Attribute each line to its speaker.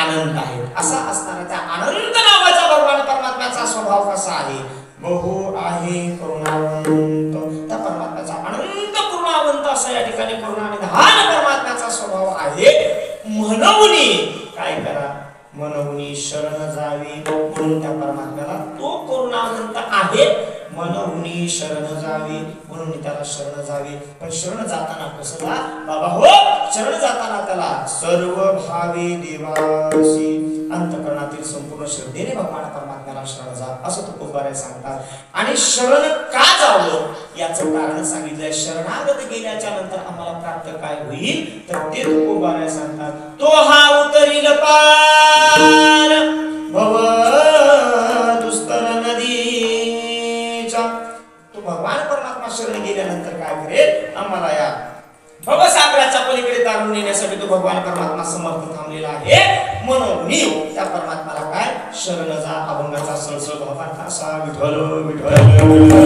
Speaker 1: अनंत आहेत असा असणारा त्या अनंत नावाचा भगवान परमात्म्याचा स्वभाव कसा आहे बहु आहे करुणावंत त्या परमात्म्याचा अनंत करुणावंत असा या ठिकाणी करुणानिधान परमात्म्याचा स्वभाव आहे म्हणून काय करा म्हणून शरण जावी म्हणून त्या परमात्म्याला तो करुणावंत आहे म्हणून शरण जावी म्हणून त्याला शरण जावी पण शरण जाताना कसं जा बाबा हो शरण जाताना त्याला सर्व भावे देवासी अंतःकरणातील संपूर्ण श्रद्धेने भगवान परमात्म्याला शरण जा असं तुकोबाराय सांगतात आणि शरण का जावं याचं कारण सांगितलंय शरणागत गेल्याच्या नंतर आम्हाला प्राप्त काय होईल तर ते तुकोबाराय सांगतात तो हा उतरील पार भव दुस्तर नदीचा तो भगवान परमात्मा शरण गेल्यानंतर काय करेल आम्हाला या भवसागराच्या पलीकडे तारून नेण्यासाठी तो भगवान परमात्मा समर्थ थांबलेला आहे म्हणून मी त्या परमात्म्याला काय शरण जा अभंगाचा सळसळ भगवान असा विठ्ठल विठ्ठल